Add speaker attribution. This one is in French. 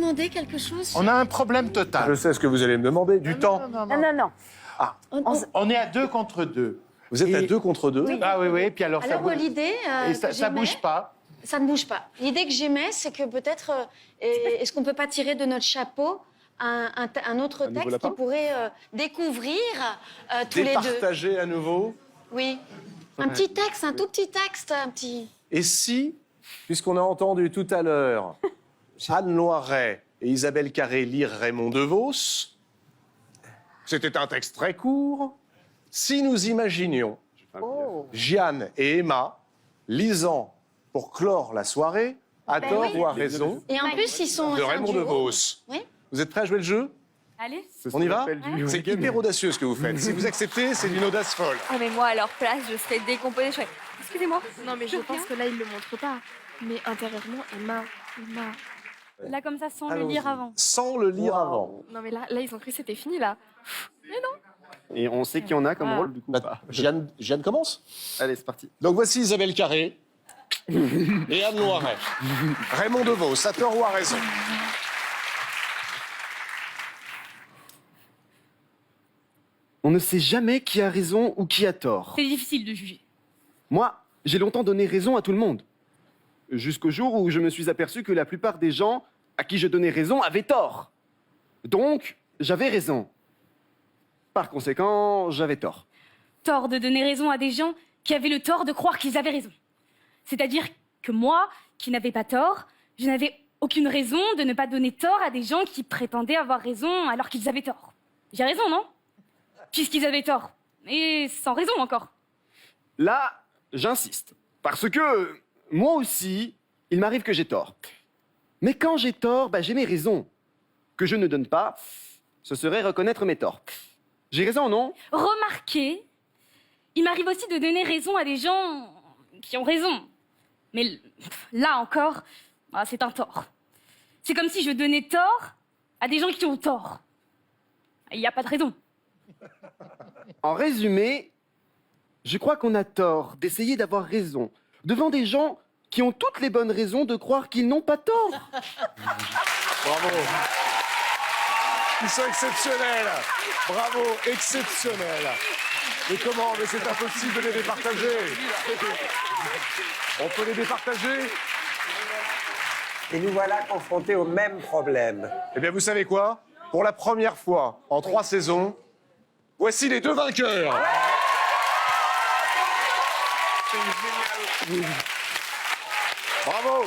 Speaker 1: demander quelque chose?
Speaker 2: On a un problème total.
Speaker 3: Je sais ce que vous allez me demander. Du temps.
Speaker 4: Non.
Speaker 2: On est à 2 contre 2.
Speaker 3: Vous êtes à 2 contre 2.
Speaker 2: Ah oui, puis alors,
Speaker 1: Alors, l'idée.
Speaker 2: et ça bouge pas.
Speaker 1: Ça ne bouge pas. L'idée que j'aimais, c'est que peut-être. Est-ce qu'on peut pas tirer de notre chapeau un autre
Speaker 3: nouveau
Speaker 1: texte
Speaker 3: lapin
Speaker 1: qui pourrait découvrir tous les deux?
Speaker 3: Départager à nouveau.
Speaker 1: Oui. Un petit texte, un tout petit texte, un petit.
Speaker 3: Et si, puisqu'on a entendu tout à l'heure Anne Loiret et Isabelle Carré lire Raymond DeVos, c'était un texte très court, si nous imaginions Jeanne et Emma lisant pour clore la soirée, à tort
Speaker 1: oui.
Speaker 3: ou à raison,
Speaker 1: Et en plus, ils sont.
Speaker 3: de
Speaker 1: c'est un
Speaker 3: Raymond
Speaker 1: duo.
Speaker 3: DeVos.
Speaker 1: Oui.
Speaker 3: Vous êtes prêts à jouer le jeu?
Speaker 4: Allez.
Speaker 3: On y va? C'est hyper audacieux ce que vous faites. Si vous acceptez, c'est d'une audace folle.
Speaker 4: Ah, mais moi, à leur place, je serais décomposée. Je serais... Excusez-moi.
Speaker 5: Non, mais je pense que là, il le montre pas. Mais intérieurement, Emma.
Speaker 4: Là, comme ça, sans le
Speaker 3: Allons-y.
Speaker 4: lire avant.
Speaker 3: Sans le lire avant.
Speaker 5: Non, mais là, ils ont cru que c'était fini, là.
Speaker 6: Et on sait qui on a comme rôle, du coup.
Speaker 3: Bah, Jeanne commence.
Speaker 6: Allez, c'est parti.
Speaker 3: Donc voici Isabelle Carré et Anne Loiret. Raymond DeVos, à tort ou à raison?
Speaker 6: On ne sait jamais qui a raison ou qui a tort.
Speaker 4: C'est difficile de juger.
Speaker 6: Moi, j'ai longtemps donné raison à tout le monde. Jusqu'au jour où je me suis aperçu que la plupart des gens à qui je donnais raison avaient tort. Donc, j'avais raison. Par conséquent, j'avais tort.
Speaker 4: Tort de donner raison à des gens qui avaient le tort de croire qu'ils avaient raison. C'est-à-dire que moi, qui n'avais pas tort, je n'avais aucune raison de ne pas donner tort à des gens qui prétendaient avoir raison alors qu'ils avaient tort. J'ai raison, non? Puisqu'ils avaient tort. Et sans raison encore.
Speaker 6: Là, j'insiste. Parce que, moi aussi, il m'arrive que j'ai tort. Mais quand j'ai tort, j'ai mes raisons. Que je ne donne pas, ce serait reconnaître mes torts. J'ai raison, non?
Speaker 4: Remarquez, il m'arrive aussi de donner raison à des gens qui ont raison. Mais là encore, c'est un tort. C'est comme si je donnais tort à des gens qui ont tort. Il n'y a pas de raison.
Speaker 6: En résumé, je crois qu'on a tort d'essayer d'avoir raison devant des gens qui ont toutes les bonnes raisons de croire qu'ils n'ont pas tort.
Speaker 3: Bravo. Ils sont exceptionnels. Bravo, exceptionnels. Mais comment? Mais c'est impossible de les départager. On peut les départager?
Speaker 7: Et nous voilà confrontés au même problème.
Speaker 3: Eh bien, vous savez quoi? Pour la première fois en 3 saisons, voici les 2 vainqueurs. Bravo.